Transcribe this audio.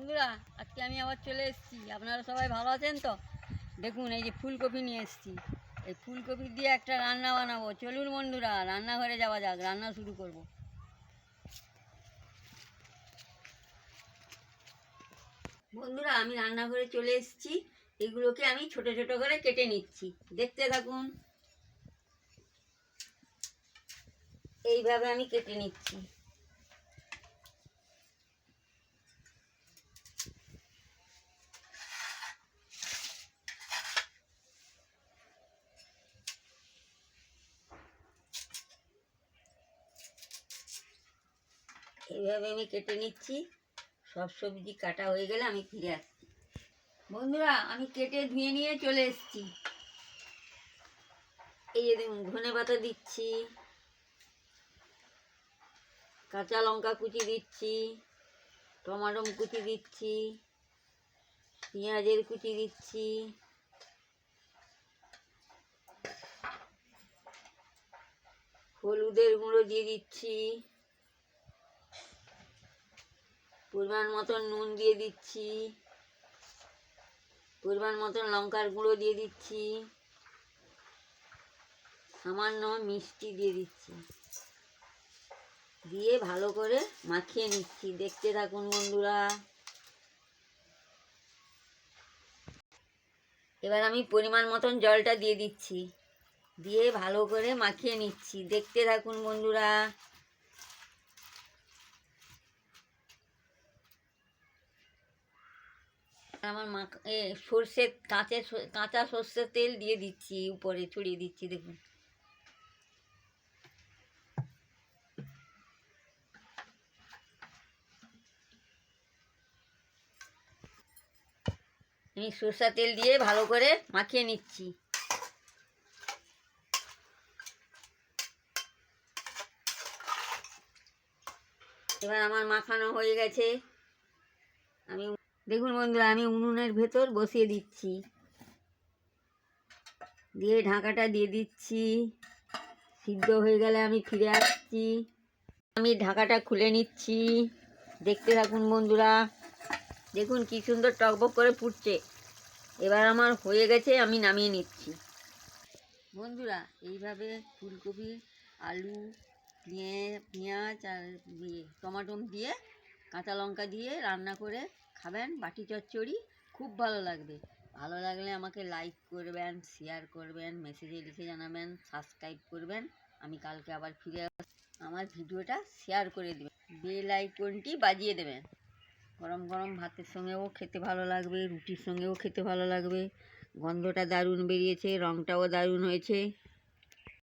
বন্ধুরা, আজকে আমি আবার চলে এসেছি। আপনারা সবাই ভালো আছেন তো? দেখুন, এই যে ফুলকপি নিয়ে এসেছি। এই ফুলকপি দিয়ে একটা রান্না বানাবো। চলুন বন্ধুরা, রান্নাঘরে যাওয়া যাক, রান্না শুরু করব। বন্ধুরা, আমি রান্নাঘরে চলে এসেছি। এগুলোকে আমি ছোট ছোট করে কেটে নিচ্ছি, দেখতে থাকুন। এইভাবে আমি কেটে নিচ্ছি। এইভাবে আমি কেটে নিচ্ছি। সব সবজি কাটা হয়ে গেলে আমি ফিরে আসছি। বন্ধুরা, আমি কেটে ধুয়ে নিয়ে চলে এসেছি। এই যে দেখুন, ধনেপাতা দিচ্ছি, কাঁচা লঙ্কা কুচি দিচ্ছি, টমাটো কুচি দিচ্ছি, পেঁয়াজের কুচি দিচ্ছি, হলুদের গুঁড়ো দিয়ে দিচ্ছি, পরিমাণ মতন নুন দিয়ে দিচ্ছি, পরিমাণ মতন লঙ্কার গুঁড়ো দিয়ে দিচ্ছি, সামান্য মিষ্টি দিয়ে দিচ্ছি, দিয়ে ভালো করে মাখিয়ে নিচ্ছি। দেখতে থাকুন বন্ধুরা। এবার আমি পরিমাণ মতন জলটা দিয়ে দিচ্ছি, দিয়ে ভালো করে মাখিয়ে নিচ্ছি। দেখতে থাকুন বন্ধুরা। আমার সর্ষের কাঁচা সর্ষের তেল দিয়ে দিচ্ছি, উপরে ছড়িয়ে দিচ্ছি। দেখুন, আমি সরষের তেল দিয়ে ভালো করে মাখিয়ে নিচ্ছি। এবার আমার মাখানো হয়ে গেছে। দেখুন বন্ধুরা, আমি উনুনের ভেতর বসিয়ে দিচ্ছি, দিয়ে ঢাকাটা দিয়ে দিচ্ছি। সিদ্ধ হয়ে গেলে আমি ফিরে আসছি। আমি ঢাকাটা খুলে নিচ্ছি। দেখতে থাকুন বন্ধুরা। দেখুন কি সুন্দর টকবক করে ফুটছে। এবার আমার হয়ে গেছে, আমি নামিয়ে নিচ্ছি। বন্ধুরা, এইভাবে ফুলকপি, আলু, পেঁয়াজ আর টমাটো দিয়ে, কাঁচা লঙ্কা দিয়ে রান্না করে খাবেন, বাটি চচ্চড়ি। খুব ভালো লাগবে। ভালো লাগলে আমাকে লাইক করবেন, শেয়ার করবেন, মেসেজে লিখে জানাবেন, সাবস্ক্রাইব করবেন। আমি কালকে আবার ফিরে আমার ভিডিওটা শেয়ার করে দেবেন, বেল আইকনটি বাজিয়ে দেবেন। গরম গরম ভাতের সঙ্গেও খেতে ভালো লাগবে, রুটির সঙ্গেও খেতে ভালো লাগবে। গন্ধটা দারুণ বেরিয়েছে, রঙটাও দারুণ হয়েছে।